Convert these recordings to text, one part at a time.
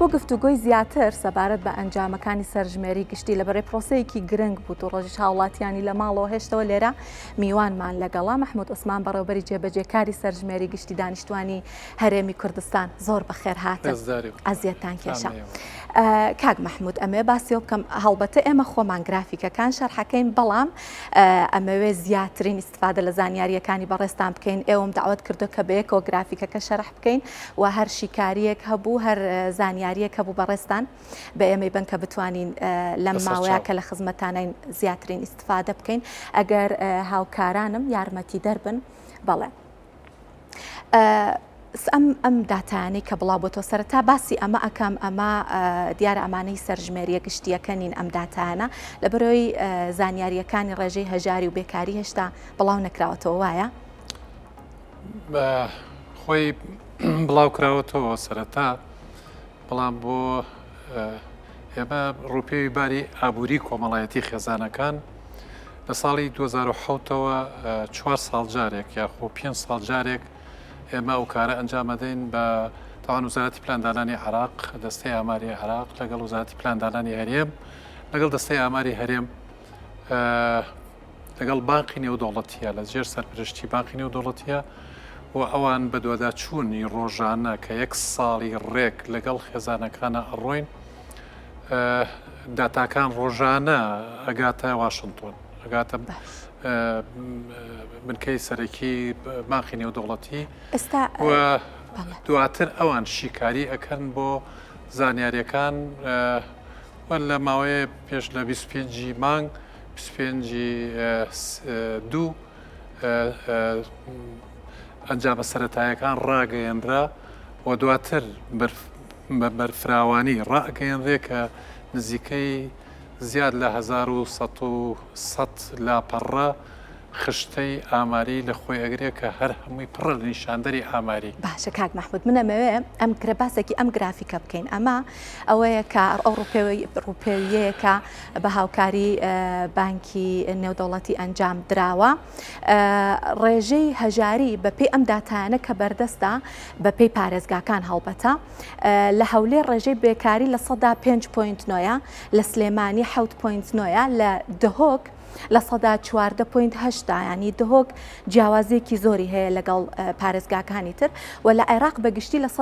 بۆ گفتوگۆی زیاتر سەبارەت بە ئەنجامەکانی سەرژمێری گشتی لەبەرەی پرۆسەیەکی گرنگ بوو و ڕۆژی هاوڵاتیانی لە ماڵەوە هێشتەوە لێرە میوانمان لەگەڵا مەحموود عوسمان بەڕێوەبەری جێبەجێکاری سەرژمێری گشتی دانیشتوانی هەرێمی کوردستان زۆر بەخێر هاتن ئەزیەتان کێشە. کاک مەحموود ئەمێ باسیەوە بکەم هەڵبەتە ئێمە خۆمان گرافیکەکان شەرحەکەین بەڵام ئەمەوێ زیاترین ئیستفادە لە زانیاریەکانی بەڕێستان بکەین ئێوەم داوت کردو کە بەیەکەوە گرافیکەکە شەرح بکەین و هەر شیکاریەک هەبوو هەر زانیاریەک هەبوو بەڕێستان بە ئێمەی بن کە بتوانین لەم ماوەیە کە لە خزمەتانین زیاترین ئیستفادە بکەین ئەگەر هاوکارانم یارمەتی دەربن بەڵێ. ئەم داتانەی کە بڵاو بۆ تۆ سەرەتا باسی ئەمە ئەکەم ئەمە دیارە ئەمانەی سەرژمێریە گشتیەکەنین ئەم داتانە لە بەرەوەی زانیاریەکانی ڕێژەی هەژاری و بێکاری هێشتا بڵاو نەکراوەتەوە وایە؟ خۆی بڵاو کراوەتەوە سەرەتا بەڵام بۆ ئێمە ڕووپێوی باری ئابووری کۆمەڵایەتی خێزانەکان لە ساڵی 2007ەوە 4 ساڵ جارێک یاخۆ 5 ساڵ جارێک ئێمە ئەو کارە ئەنجامەدەین بە تاوان وزارەتی پلاندانانی عراق دەستەی ئاماری عراق لەگەڵ وزارەتی پلاندانانی هەرێم لەگەڵ دەستەی ئاماری هەرێم لەگەڵ بانقی نێودەوڵەتیە لە ژێر سەرپرشتی بانقی نێودەوڵەتیە و ئەوان بە دووەدا چوونی ڕۆژانە کە 1 ساڵی ڕێک لەگەڵ خێزانەکانە ئەڕۆین داتاکان ڕۆژانە ئەگاتە واشنگتۆن ئەگاتە بنکەی سەرەکی بانقی نێودەوڵەتی و دواتر ئەوان شیکاری ئەکەن بۆ زانیاریەکان لە ماوەیە پێش لە 25 مانگ 25 دوو ئەنجامە سەرەتایەکان ڕاگەیەنرا و دواتر بەرفراوانی ڕاگەیەنرێ کە نزیکەی زیاد لە 1100 لاپەڕە خشتەی ئاماری لە خۆی ئەگرێ کە هەر هەمووی پڕە لە نیشاندەری ئاماری. باشە کاک مەحموود منەمەوێ ئەم کرەباسێکی ئەم گرافیکە بکەین ئەمە ئەوەیە کە ئەو ڕووپێویەیەکە بە هاوکاری بانکی نێودەوڵەتی ئەنجام دراوە ڕێژەی هەژاری بە پێی ئەم داتانە کە بەردەستە بە پێی پارێزگاکان هەڵبەتە لە هەولێر ڕێژەی بێکاری لە 100.9 لە سلێمانی 7.9 لە دهۆک لە 14.8 ینی دهۆک جیاوازێکی زۆری هەیە لەگەڵ پارێزگاکانی تر و لە عێراق بەگشتی لە 117.5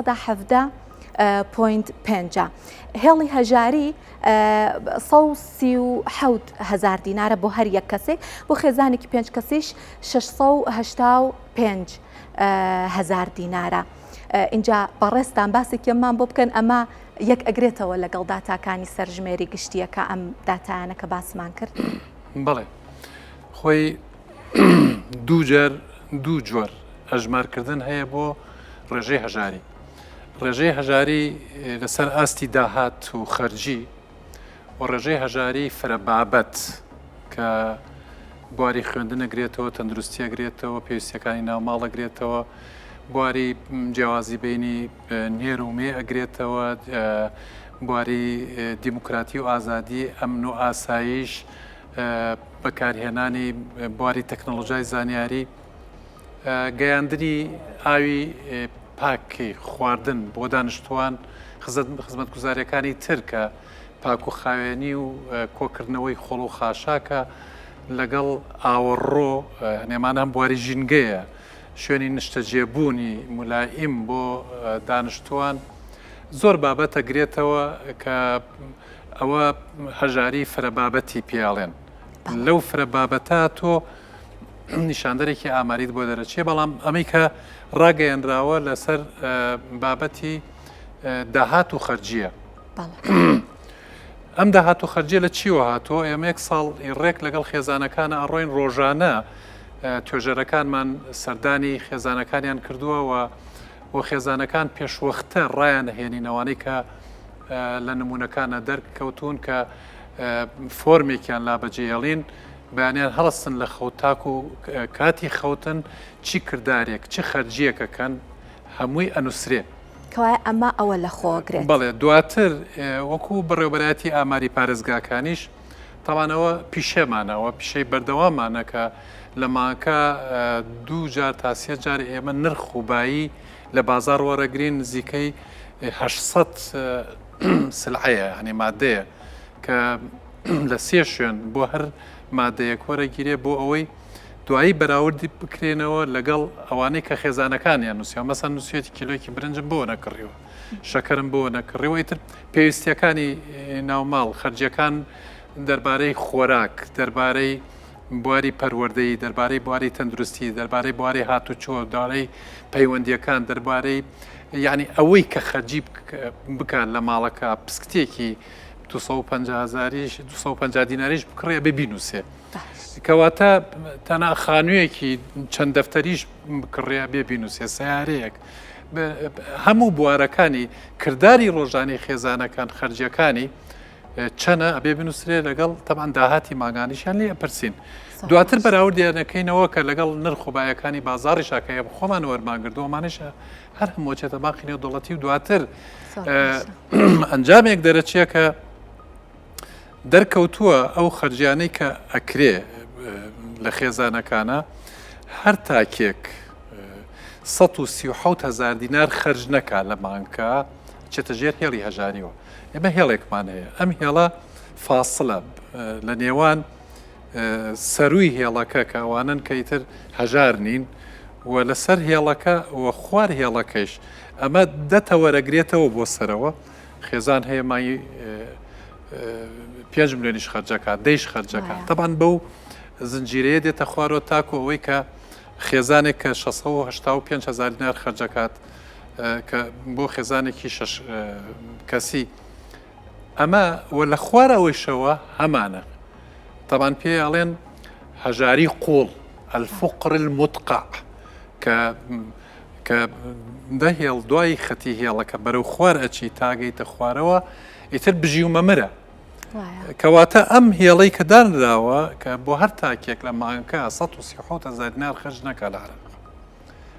هێڵی هەژاری 137,000 دینارە بۆ هەر یەک کەسێک بۆ خێزانێکی 5 کەسیش 685,000 دینارە. اینجا بەڕێستان باسێکیمان بۆ بکەن ئەمە یەک ئەگرێتەوە لەگەڵ داتاکانی سەرژمێری گشتیەکە ئەم داتانە کە باسمان کرد. بەڵێ خۆی دوو جۆر هەژمارکردن هەیە بۆ ڕێژەی هەژاری. ڕێژەی هەژاری لەسەر ئاستی داهات و خەرجی و ڕێژەی هەژاری فرەبابەت کە بواری خوێندن ئەگرێتەوە تەندروستی ئەگرێتەوە پێویستیەکانی ناوماڵ ئەگرێتەوە بواری جیاوازی بینی نێر و مێ ئەگرێتەوە بواری دیموکراتی و ئازادی ئەمن و ئاسایش بەکارهێنانی بواری تەکنۆلۆژیای زانیاری گەیاندنی ئاوی پاکی خواردن بۆ دانیشتوان خزمەتگوزاریەکانی تر کە پاک و خاوێنی و کۆکردنەوەی خۆڵ و خاشاکە لەگەڵ ئاوەڕۆ نێمان هەم بواری ژینگەیە شوێنی نیشتەجێبوونی مولائیم بۆ دانیشتوان زۆر بابەت ئەگرێتەوە کە ئەوە هەژاری فرەبابەتی پیاڵێن لەو فرەبابەتە تۆ نیشاندەرێکی ئاماریت بۆ دەرەچێ بەڵام ئەمەی کە ڕاگەیەنراوە لەسەر بابەتی داهات و خەرجیە. ئەم داهات و خەرجیە لە چیوە هاتۆ ئێمە 1 ساڵ ڕێک لەگەڵ خێزانەکانە ئەڕۆین ڕۆژانە توێژەرەکانمان سەردانی خێزانەکانیان کردووە و خێزانەکان پێشوەختە ڕایان هێنینەوانەی کە لە نمونونەکانە دەرکەوتون کە فۆرمێکیان لابەجێڵین بەیانیان هەڵستن لە خەوتاک و کاتی خەوتن چی کردارێک چی خەرجیەکەکەن هەمووی ئەنووسرێ کەوای ئەمە ئەوە لە خۆگرێت. بەڵێ دواتر وەکو بەڕێوەبەرەتی ئاماری پارێزگاکانیش تاوانەوە پیشێمانەوە پیشەی بەردەوامانە کە لە ماکە 2 جار تا 3 جار ئێمە نرخ و بایی لە بازار وەرەگرین نزیکەی 800 سلعەیە ینی مادەیە کە لە سێ شوێن بۆ هەر مادەیەک وەرەگیرێ بۆ ئەوەی دوایی بەراوردی بکرێنەوە لەگەڵ ئەوانەی کە خێزانەکانیان نووسیەوە مەسەن نووسێتی کیلۆیکی برنجم بۆ نەکڕیەوە شەکەرم بۆ نەکڕیەوە ئیتر پێویستیەکانی ناوماڵ خەرجیەکان دەربارەی خۆراک دەربارەی بواری پەروەردەی دەربارەی بواری تەندروستی دەربارەی بواری هاتوچۆ دارەی پەیوەندیەکان دەربارەی یعنی ئەوەی کە خەرجی بکات لە ماڵەکە پسکتێکی 250 دیناریش بکڕێ ببینوسێ کەواتە تەنها خانوویەکی چەند دەفتەریش بکڕێ بێبینوسێ سیارەیەک هەموو بوارەکانی کردداری ڕۆژانی خێزانەکان خەرجیەکانی چەنە ئەبێ بنووسێ لەگەڵ تەمان داهاتی ماگانیشیان لێ ئەپرسین دواتر بەراوردیانەکەینەوە کە لەگەڵ نرخ وبایەکانی بازاری شاکەیە خۆمان وەرماگردووەمانشە هەر هەمووچێتە باقینێ و دەوڵەتی و دواتر ئەنجامێک دەرەچیە کە دەرکەوتووە ئەو خەرجیانەی کە ئەکرێ لە خێزانەکانە هەر تاکێک 137,000 دینار خەرج نەکا لە مانکە چێتە ژێر هێڵی هەژاریەوە ئێمە هێڵێکمان هەیە ئەم هێڵە فاسڵە لە نێوان سەرووی هێڵەکە کە ئەوانن کە ئیتر هەژار نین و لەسەر هێڵەکە و خوار هێڵەکەش ئەمە دەتەوەرەگرێتەوە بۆ سەرەوە خێزان هەیە مای 5 ملیۆنیش خەرجەکات دەیش خەرجەکان تەبان بەو زنجیرەیە دێتە خوارەوە تاکو ئەوەی کە خێزانێک کە 685,000 دینار خەرجەکات کە بۆ خێزانێکی 6 کەسی ئەمە و لە خوارەوەیشەوە هەمانە طبعاً پێ ئەڵێن هەژاری قوڵ الفقر المدقع کە دەهێڵ دوای خەتی هێڵەکە بەرەو خوار ئەچی تاگەیتە خوارەوە ئیتر بژی و مەمرە کەواتە ئەم هێڵەی کە دانراوە کە بۆ هەر تاکێک لە مانکە 137,000 دینار خەرج نەکا لە عەرەب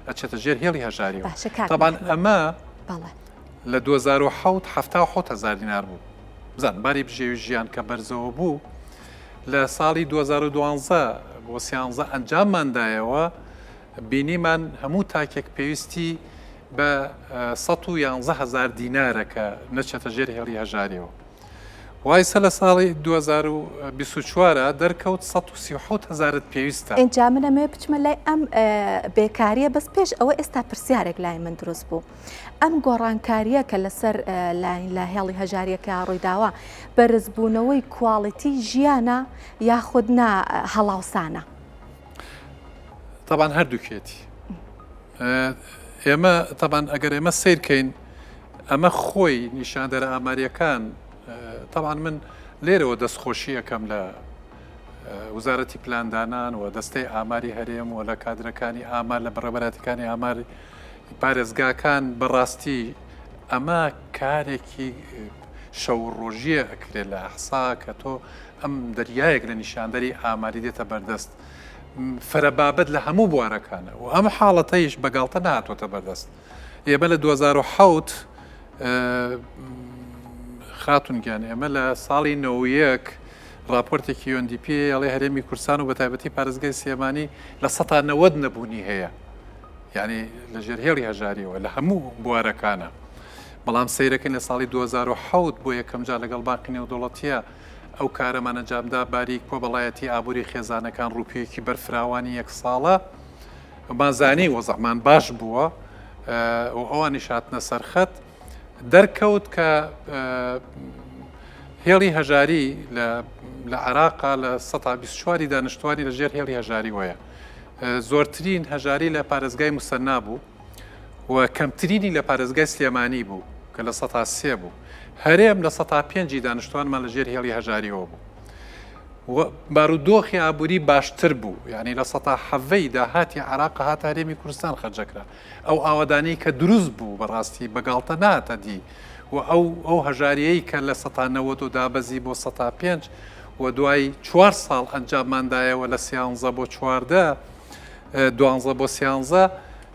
ئەچێتە ژێر هێڵی هەژاریەوە طبعاً ئەمە لە 2007 77,000 دینار بوو بزان باری بژێوی ژیان کە بەرزەوە بوو لە ساڵی 2012 بۆ 13 ئەنجامماندایەوە بینیمان هەموو تاکێک پێویستی بە 111,000 دینارەکە نەچێتە ژێر هێڵی هەژاریەوە وایسە لە ساڵی 2024 دەرکەوت 137,000 پێویستە ئینجا منەمێ بچمە لای ئەم بێکاریە بەس پێش ئەوە ئێستا پرسیارێک لای من دروست بوو ئەم گۆڕانکاریە کە لەسەر لە هێڵی هەژاریەکە ڕوویداوە بەرزبوونەوەی کواڵیتی ژیانە یاخود هەڵاوسانە طبعاً هەردووکێتی ئێمە طبعاً ئەگەر ئێمە سیرکەین ئەمە خۆی نیشاندەرە ئاماریەکان طبعاً من لێرەوە دەستخۆشی یەکەم لە وزارەتی پلاندانان و دەستەی ئاماری هەرێم و لە کادرەکانی ئامار لە بەڕێبەراتەکانی ئامار پارێزگاکان بەڕاستی ئەمە کارێکی شەوڕۆژیە ئەکرێت لە ئەحسا کە تۆ ئەم دەریایەک لە نیشاندەری ئاماری دێتە بەردەست فەرەبابەت لە هەموو بوارەکانە و ئەم حاڵەتەیش بەگاڵتە نهاتوۆتە بەردەست ئێمە لە 2007 خاتونگیان ئێمە لە ساڵی 91 راپۆرتێکی UNDP ئەڵێ هەرێمی کورسان و بەتایبەتی پارێزگای سێمانی لە 190 نەبوونی هەیە یعنی لە ژێر هێڵی هەژاریەوە لە هەموو بوارەکانە بەڵام سەیرەکەین لە ساڵی 2007 بۆ یەکەم جار لەگەڵ باقی نێودوڵەتیە ئەو کارەمانە جامدا باریک کۆبەڵایەتی ئابووری خێزانەکان ڕووپێکی بەرفراوانی یەک ساڵە مازانی وەزەحمان باش بووە و ئەوانیش هاتنە سەرخەت دەرکەوت کە هێڵی هەژاری لە عێراقا لە 124 دانیشتوانی لە ژێر هێڵی هەژاری وەیە زۆرترین هەژاری لە پارێزگای موسەنا بوو و کەمترینی لە پارێزگای سلێمانی بوو کە لە 103 بوو هەرێم لە 105 دانیشتوانمان لە ژێر هێڵی هەژاریەوە بوو بارودۆخی ئابووری باشتر بوو یعنی لە 170 داهاتی عێراق هاتە هەرێمی کوردستان خەرجەکرا ئەو ئاوادانی کە دروست بوو بەڕاستی بەگاڵتە ناتە دی و ئەو هەژاریەی کە لە 190 دابەزی بۆ 105 و دوای 4 ساڵ ئەنجامماندایەوە لە 13 بۆ 14 12 بۆ 13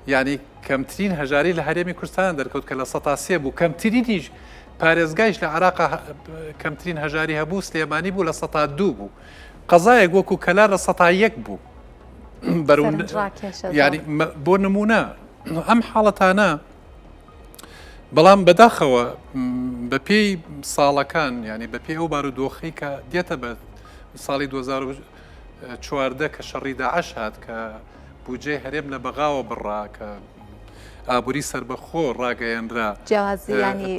یعنی کەمترین هەژاری لە هەرێمی کوردستان دەرکەوت کە لە 103 بوو کەمترینیش پارێزگایش لە عێراق کەمترین هەژاری هەبوو سلێمانی بوو لە 102 بوو قەزایەک وەکو کەلار لە 101 بوو ینی بۆ نمونە ئەم حاڵەتانە بەڵام بەداخەوە بە پێی ساڵەکان ینی بە پێی ئەو بارودۆخی کە دێتە بە ساڵی 2014 کە شەڕی داعش هات کە بودجێ هەرێم لە بەغاوە بڕا کە ئابووری سربەخۆ ڕاگەیەنرا جیازیانی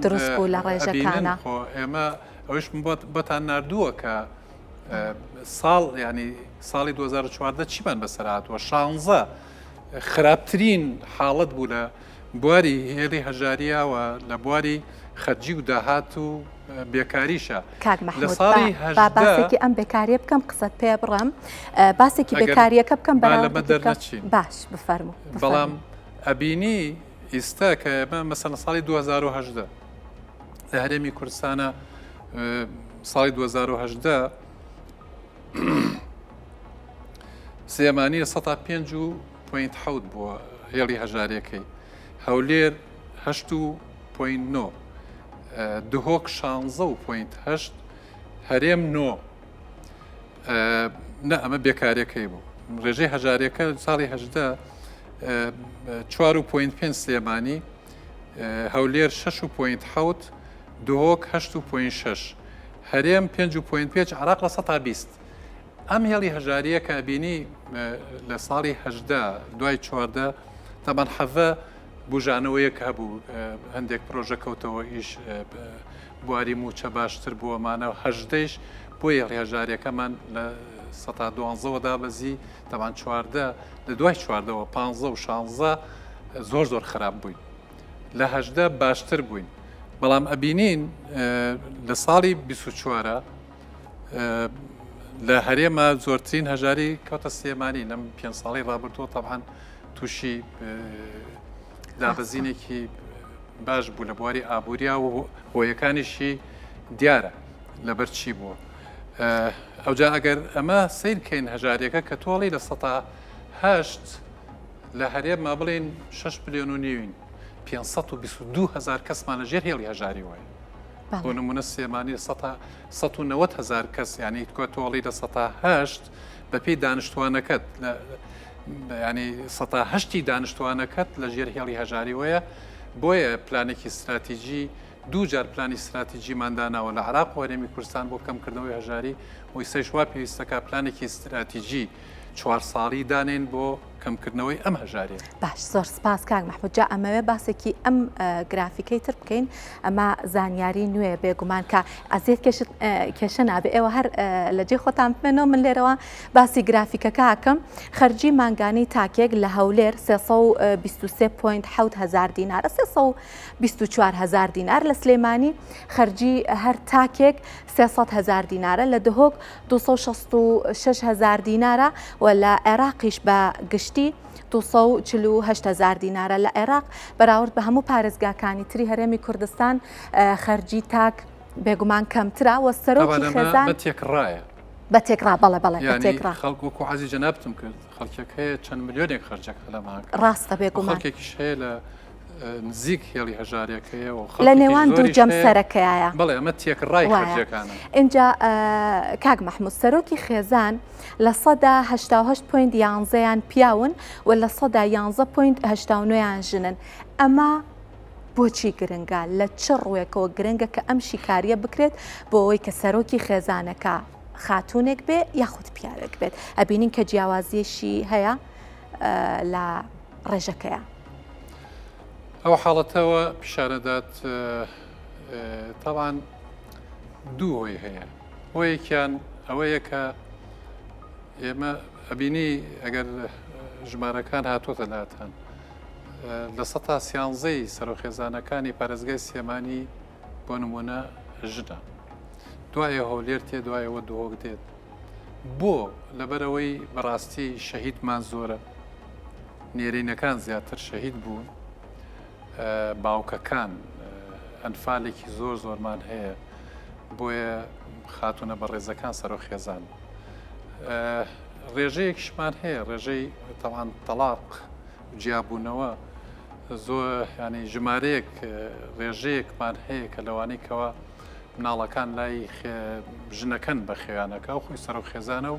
دروست بوو لە ڕێژەکانە ئێمە ئەوش بەتان نردووە کە ساڵ ینی ساڵی 2014 چیمان بەسەرهاتوە 16 خراپترین حاڵەت بوو لە بواری هێڵی هەژاریاوە لە بواری خەرجی و داهات و بێکاریشە کاک محمود باسێکی ئەم بێکاریە بکەم قسەت پێ بڕم باسێکی بێکاریەکە بکەم بەلەمە دەرنەچین باش بفەرمو بەڵام ئەبینی ئێستا کە ئێمە مەسەڵەن ساڵی 2010 لە هەرێمی کوردستانە ساڵی 2010 سێمانی 105.7 بووە هێڵی هەژارەکەی هەولێر 8.9 دهۆک 16.8 هەرێم 9 ئەمە بێکارەکەی بوو ڕێژەی هەژارەکە ساڵی 4.5 سلێمانی هەولێر 6.7 دهۆک 8.6 هەرێم 5.5 عراق لە 120 ئەم هێڵی هەژاریە کە بینی لە ساڵی 18 دوای 14 تەمان حەڤە بژانەوەیەک هەبوو هەندێک پرۆژە کەوتەوە ئیش بواری موچە باشتر بووەمانە هەژدەیش بۆ هێڵی هەژاریەکەمان لە 12 دابەزی تەمان 14 لە دوای 14ەوە 15 و 16 زۆر خراپ بووین لە هەژدە باشتر بووین بەڵام ئەبینین لە ساڵی 24 لە هەرێمە زۆرترین هەژاری کەوتە سلێمانی لەم 5 ساڵی ڕابردووە تەبعاً تووشی دابەزینێکی باش بوو لە بواری ئابووریا و هۆیەکانیشی دیارە لەبەر چی بووە ئەوجا ئەگەر ئەمە سیرکەین هەژارەکە کە تۆڵی لە 8 لە هەرێمە بڵێن 6 ملیۆن و نیوین 522,000 کەسمان لەژێر هێڵی هەژاری وایە بۆ نمونە سلێمانی 190,000 کەس یعنی تۆڵی لە 8 بە پێی دانیشتوانەکەت ینی 180 دانیشتوانەکەت لە ژێر هێڵی هەژاری وەیە بۆیە پلانێکی استراتیژی دووجار پلانی استراتیژیمانداناوە لە عراق و هەرێمی کوردستان بۆ کەمکردنەوەی هەژاری وی سەیشوا پێویستەکە پلانێکی استراتیژی 4 ساڵی دانێن بۆ کەمکردنەوەی ئەم هەژارێ باش زۆر سپاس کاک محمود جا ئەمەوێ باسێکی ئەم گرافیکەی تر بکەین ئەمە زانیاری نوێ بێگومان کە ئازیێت کێشە نابێ ئێوە هەر لە جێ خۆتان بمێنەوە من لێرەوە باسی گرافیکەکە ئاکەم خەرجی مانگانی تاکێک لە هەولێر 323.7 هزار دینارە 324,000 دینار لە سلێمانی خەرجی هەر تاکێک 300,000 دینارە لە دهۆک 266,000 دینارە و لە عێراقیش بە گشتی 248,000 دینارە لە عێراق بەراورد بە هەموو پارێزگاکانی تری هەرێمی کوردستان خەرجی تاک بێگومان کەمترا وە سەرۆکی خێزان تێکڕایە بە تێکڕا بەڵێ تێکڕا خەڵکو حەزی جەنابتم کرد خەڵکێک هەیە چەند ملیۆنێک خەرجەکە لەمان ڕاستە بێگومان خەڵکێکیش هەیە لە نزیک هێڵی هەژارەکەیەوە لە نێوان دوو جەم سەرەکەیە بەڵێ ئەمە تێکڕای خەرجەکانە اینجا کاک محمود سەرۆکی خێزان لە 188.11 پیاون و لە 111.89 ژنن ئەمە بۆچی گرنگە لە چ ڕوویەکەوە گرنگە کە ئەم شیکاریە بکرێت بۆ ئەوەی کە سەرۆکی خێزانەکە خاتونێک بێ یاخود پیاوێک بێت ئەبینین کە جیاوازیەشی هەیە لە ڕێژەکەیە ئەو حاڵەتەوە پیشارەدات تاوان دوو هۆی هەیە هۆیەکیان ئەوەیە کە ئێمە ئەبینی ئەگەر ژمارەکان هاتوۆتە لاتان لە 13 سەرۆخێزانەکانی پارێزگای سلێمانی بۆ نمونە ژنە دوایە هەولێر تێ دوایەوە دهۆک دێت بۆ لەبەرەوەی بەڕاستی شەهیدمان زۆرە نێرینەکان زیاتر شەهید بوون باوکەکان ئەنفالێکی زۆرمان هەیە بۆیە خاتونە بە ڕێزەکان سەرۆخێزان ڕێژەیەکیشمان هەیە ڕێژەی تەوان تەلاق جیابوونەوە زۆر ینی ژمارەیەک ڕێژەیەکمان هەیە کە لەوانەی کەەوە مناڵەکان لای ژنەکەن بە خێوانەکە و خۆی سەرۆخێزانە و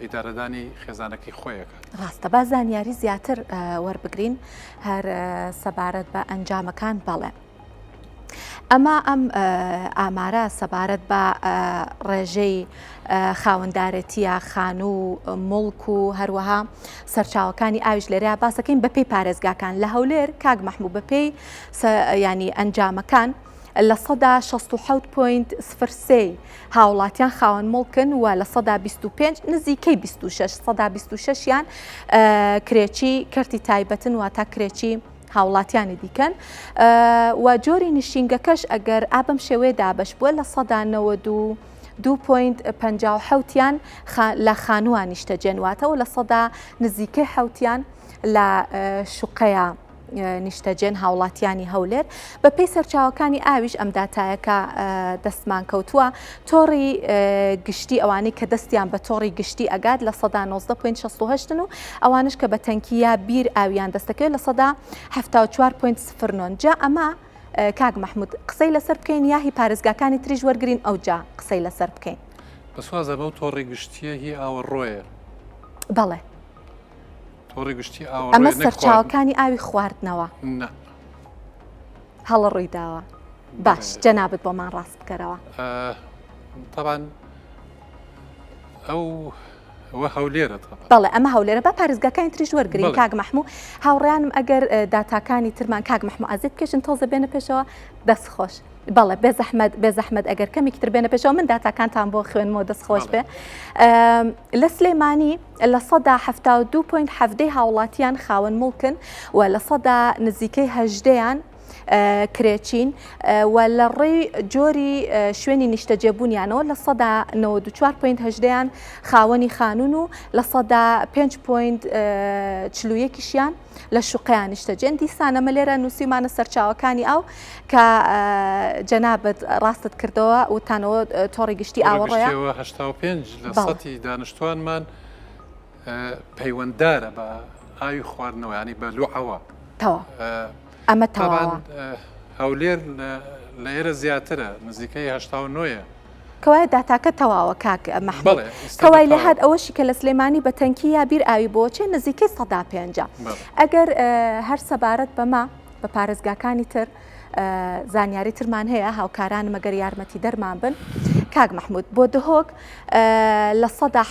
ئیدارەدانی خێزانەکەی خۆیەکە. ڕاستە با زانیاری زیاتر وەربگرین هەر سەبارەت بە ئەنجامەکان بەڵێ. ئەمە ئەم ئامارە سەبارەت بە ڕێژەی خاوەندارەتیە خان و مڵک و هەروەها سەرچاوەکانی ئاویش لێرە باسەکەین بە پێی پارێزگاکان لە هەولێر کاک مەحموو بە پێی ینی ئەنجامەکان لە سەدا 67.03 هاوڵاتیان خاوەن مڵکن و لە سەدا 25 نزیکەی 26 کرێکی کەرتی تایبەتن و تا کرێکی هاوڵاتیانی دیکەن و جۆری نشینگەکەش ئەگەر ئابم شێوەیەدا بەش بووە لە سەدا 92.57 لە خانووان نیشتەجێنواتەوە لە سەدا نزیکەی حوتیان لە شوقەیە نیشتەجێن هاوڵاتیانی هەولێر بە پێی سەرچاوەکانی ئاویش ئەم داتایەکە دەستمان کەوتووە تۆڕی گشتی ئەوانەی کە دەستیان بە تۆڕی گشتی ئەگات لە سەدا 19.68 و ئەوانش کە بە تەنکیە بیر ئاویان دەستەکەوێت لە سەدا 74.09 جا ئەمە کاک مەحموود قسەی لەسەر بکەین یا هی پارێزگاکانی تریژ وەرگرین ئەو جا قسەی لەسەر بکەین بەسوازە بەو تۆڕی گشتیە هی ئاوەڕۆیە بەڵێ تۆڕی گشتی ئەمە سەرچاوەکانی ئاوی خواردنەوە هەڵە ڕووی داوە باش جەنابەت بۆمان ڕاست بکەرەوە طبعا ئەو هەولێرە بەڵێ ئەمە هەولێرە بە پارێزگاکانی تریژ وەرگرین کاک مەحموو هاوڕیانم ئەگەر داتاکانی ترمان کاک مەحموو ئازیز بکەشن تۆزە بێنە پێشەوە دەست خۆش بەڵێ بێزەحمەد ئەگەر کەمێکی تر بێنە پێشەوە من داتاکانتان بۆ خوێنمەوە دەست خۆش بێ لە سلێمانی لە سەدا 72.7 هاوڵاتیان خاوەن مڵکن و لە سەدا نزیکەی 18یان کرێچین و لە ڕێی جۆری شوێنی نیشتەجێبوونیانەوە لە سەدا 94.8یان خاوەنی خانون و لە سەدا 5.41یان لە شوقیان نیشتەجێن دیسانەمە لێرە نووسیمانە سەرچاوەکانی ئەو کە جەنابەت ڕاستت کردەوە وتانەوە تۆڕی گشتی ئاوەڕۆیە 85 لە سەتی دانیشتوانمان پەیوەنددارە بە ئاوی خواردنەوە ینی بە لوعەوە ئەمە تاوان هەولێر لە ئێرە زیاترە نزیکەی 89 کەوای داتاکە تەواوە کاک مەحموود کەوای لە هەد ئەوەشی کە لە سلێمانی بە تەنکی یا بیر ئاوی بۆچێ نزیکەی 150 ئەگەر هەر سەبارەت بەما بە پارێزگاکانی تر زانیاری ترمان هەیە هاوکاران مەگەر یارمەتی دەرمان بن کاک مەحموود بۆ دهۆک لە سەدا 72.15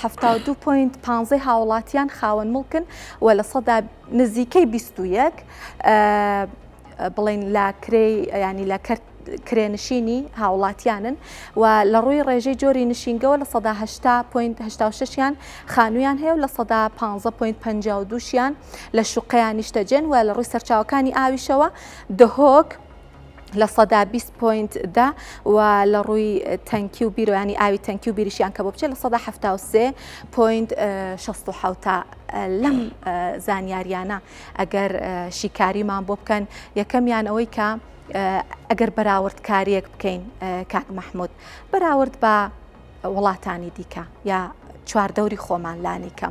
هاوڵاتیان خاوەن مڵکن و لە سەدا نزیکەی 21 بڵین لا کرێی ینی لە کرێنشینی هاوڵاتیانن و لە ڕووی ڕێژەی جۆری نشینگەوە لە سەدا 80.86یان خانوویان هەیە و لە سەدا 15.52یان لە شوقەیان نیشتەجێن و لە ڕووی سەرچاوەکانی ئاویشەوە دهۆک لە سەدا 20.10 و لە ڕووی تەنکی و بیرۆیانی ئاوی تەنکی و بیریشیان کە بۆ بچێت لە سەدا 73.67 لەم زانیاریانە ئەگەر شیکاریمان بۆ بکەن یەکەمیان ئەوەی کە ئەگەر بەراوردکاریەک بکەین کاک مەحموود بەراورد بە وڵاتانی دیکە یا چواردەوری خۆمان لانیکە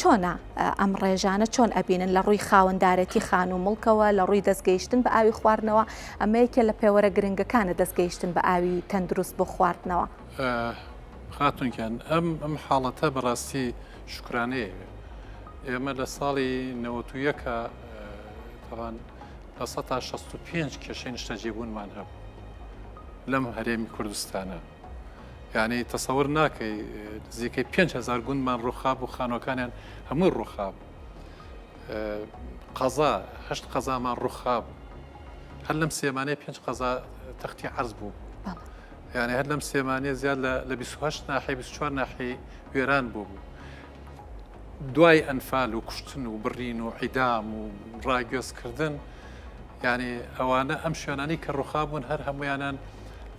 چۆنە ئەم ڕێژانە چۆن ئەبینن لە ڕووی خاوەندارەتی خان و مڵکەوە لە ڕووی دەستگەیشتن بە ئاوی خواردنەوە ئەمەیەکە لە پێوەرە گرنگەکانە دەستگەیشتن بە ئاوی تەندروست بۆ خواردنەوە خاتونکیان ئەم حاڵەتە بەڕاستی شکرانەیە ئێمە لە ساڵی 91کە تاوان لە 165 کێشەی نیشتەجێبوونمان هەبوو لەم هەرێمی کوردستانە یعنی تەسەور ناکەی نزیکەی 5,000 گوندمان ڕووخاب و خانۆکانیان هەموو ڕووخاب قەزا 8 قەزامان ڕووخاب هەر لەم سێمانەیە 5 قەزا تەختی عەرز بوو یعنی هەر لەم سێمانەیە زیاد لە 28 ناحیە 24 ناحیە وێران بوو دوای ئەنفال و کوشتن و بڕین و عیدام و ڕاگوێزکردن یعنی ئەوانە ئەم شوێنانی کە ڕووخابوون هەر هەمویانان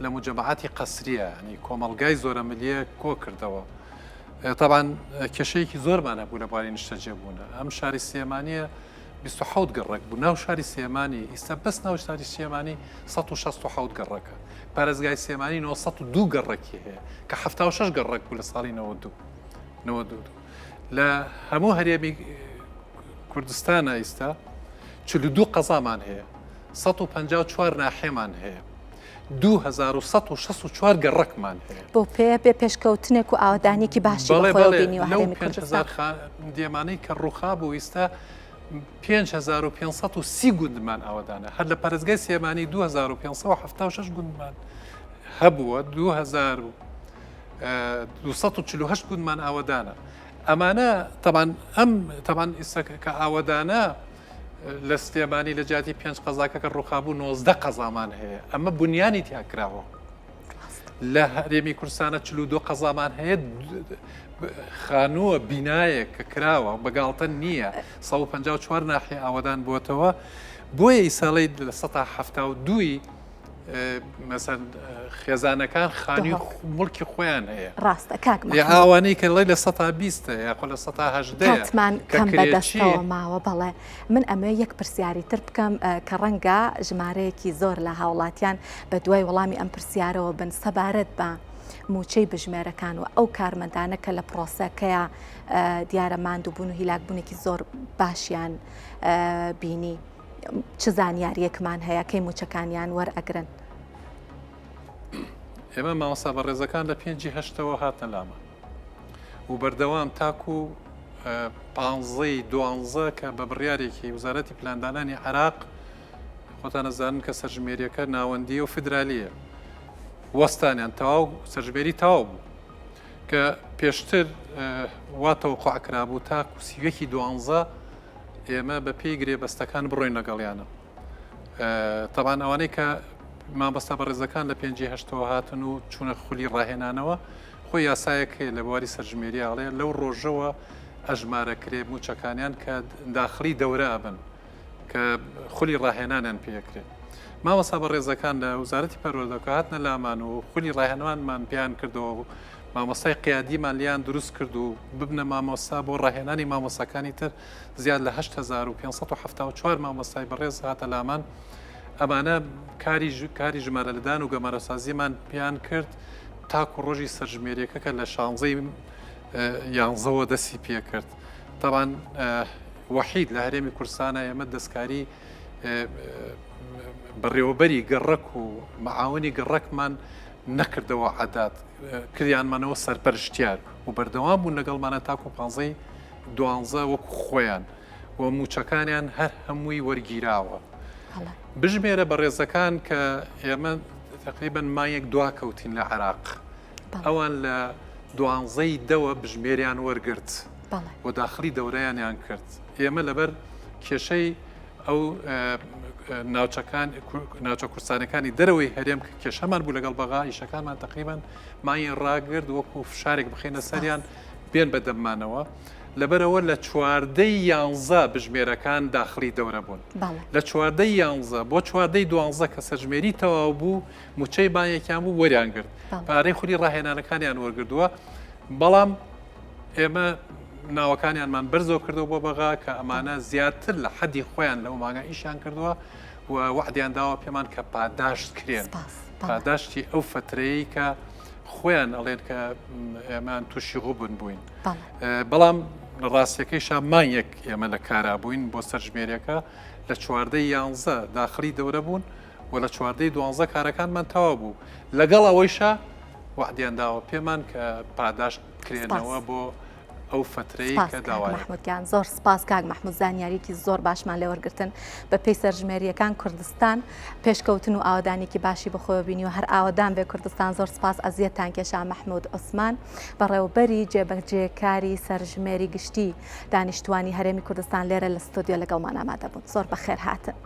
لە مجەمەعاتی قەسریە ینی کۆمەڵگای زۆرە ملیە کۆ کردەوە طبعاً کێشەیەکی زۆرمان هەبوو لە بواری نیشتەجێبوونە ئەم شاری سێمانیە 27 گەڕێک بوو ناو شاری سێمانی ئێستا بەس ناو شاری سێمانی 167 گەڕەکە پارێزگای سێمانی 902 گەڕێکی هەیە کە 76 گەڕێک بوو لە ساڵی 92 لە هەموو هەرێمی کوردستانە ئێستا 42 قەزامان هەیە 154 ناحێمان هەیە 2164 گەڕەکمان هەیە بۆ پێ بێ پێشکەوتنێک و ئاوادانێکی باشی بینی و هەرێمی کوردستان دیێمانەی کە ڕووخا بوو ئێستا 5530 گوندمان ئاوادانە هەر لە پەرزگای سێمانی 2576 گوندمان هەبووە 2248 گوندمان ئاوادانە ئەمانە تەبان ئێستا کە ئاوادانە لە سلێمانی لە جاتی 5 قەزاکە کە ڕووخابوو 19 قەزامان هەیە ئەمە بنیانی تیاکراوە لە هەرێمی کوردستانە 42 قەزامان هەیە خانووە بینایە کە کراوە بەگاڵتە نییە 154 ناحیە ئاوادان بووتەوە بۆیە ئیساڵی لە 1970 مەسەن خێزانەکان خانی مڵکی خۆیان هەیە ڕاستە کاک ئاوانەی کە لەی لە 120 یاخۆ لە 110 کاتمان کەم بەدەستەوە ماوە بەڵێ من ئەمە یەک پرسیاری تر بکەم کە ڕەنگە ژمارەیەکی زۆر لە هاوڵاتیان بە دوای وەڵامی ئەم پرسیارەوە بن سەبارەت بە موچەی بژمێرەکان و ئەو کارمەندانە کە لە پرۆسەکەیە دیارە ماندووبوون و هیلاکبوونێکی زۆر باشیان بینی چ زانیاریەکمان هەیە کەی موچەکانیان وەرئەگرن ئێمە مامۆستا بەڕێزەکان لە 5/8ەوە هاتنە لامە و بەردەوام تاکو 15 کە بە بڕیارێکی وزارەتی پلاندانانی عێراق خۆتان نەزانن کە سەرژمێریەکە ناوەندیە و فدرالیە وەستانیان تەواو سەرژمێری تەواو بوو کە پێشتر واتەوە قوعکرابوو تاکو سیوەکی 12 ئێمە بە پێی گرێبەستەکان بڕۆین لەگەڵیانە تەبان ئەوانەی کە مامۆستا بەڕێزەکان لە 5/8ەوە هاتن و چوونە خولی ڕاهێنانەوە خۆی یاسایەکەی لە بواری سەرژمێری ئاڵێ لەو ڕۆژەوە ئەژمارەکرێ موچەکانیان کە داخلی دەورە ئەبن کە خولی ڕاهێنانیان پێکرێت مامۆستا بەڕێزەکان لە وزارەتی پەروەردەکە هاتنە لامان و خولی ڕاهێنانمان پیان کردەوە و مامۆستای قیادیمان لیان دروست کرد و ببنە مامۆستا بۆ ڕاهێنانی مامۆستاکانی تر زیاد لە 8574 مامۆستای بەڕێز هاتە لامان ئەمانە کاری ژمارەلەدان و گەمارەسازیمان پیان کرد تاکو ڕۆژی سەرژمێریەکە کە لە 11ەوە دەستی پێ کرد تەبان وەحید لە هەرێمی کوردستانە ئێمە دەستکاری بەڕێوەبەری گەڕەک و مەعاونی گەڕەکمان نەکردەوە عادات کردیانمانەوە سەرپەرشتیار و بەردەوام بوون لەگەڵمانە تاکو 12 وەکو خۆیان و موچەکانیان هەر هەمووی وەرگیراوە بژمێرە بە ڕێزەکان کە ئێمە تقریبن مایەک دواکەوتین لە عێراق ئەوان لە 12 بژمێریان وەرگرت و داخلی دەورەیانیان کرد ئێمە لەبەر کێشەی ئەو ناوچە کوردستانەکانی دەرەوەی هەرێم کێشەمان بوو لەگەڵ بەغا ئیشەکانمان تقریبان مایەن ڕاگرد وەکو فشارێک بخینە سەریان بێن بەدەممانەوە لەبەرەوە لە 11 بژمێرەکان داخلی دەورە بوون لە 11 بۆ 12 کە سەرژمێری تەواو بوو موچەی بانیەکیان بوو وەریان کرد پارەی خولی ڕاهێنانەکانیان وەرگردووە بەڵام ئێمە ناوەکانیانمان بەرزەوە کردەوە بۆ بەغا کە ئەمانە زیاتر لە حەدی خۆیان لەو ماگە ئیشیان کردووە و وعدیان داوە پێمان کە پاداشت کرێن پاداشتی ئەو فترەیە کە خۆیان ئەڵێن کە ئێمان تووشی غوبن بووین بەڵام ڕاستیەکەیشان مانیەک ئێمە لە کارا بووین بۆ سەرژمێریەکە لە 11 داخلی دەورە بوون و لە 12 کارەکانمان تەواو بوو لەگەڵ ئەوەیشە وعدیان داوە پێمان کە پاداشت کرێنەوە بۆ ئەو فترەی کە داوای محمودگیان زۆر سپاس کاک محمود زانیاریکی زۆر باشمان لێوەرگرتن بە پێی سەرژمێریەکان کوردستان پێشکەوتن و ئاوادانێکی باشی بەخۆوە بینی و هەر ئاوادان بێ کوردستان زۆر سپاس ئەزیەتان کێشا محمود عوسمان بەڕێوەبەری جێبەجێکاری سەرژمێری گشتی دانیشتوانی هەرێمی کوردستان لێرە لە ستۆدیۆ لەگەڵمان ئامادە بوون زۆر بەخێر هاتن.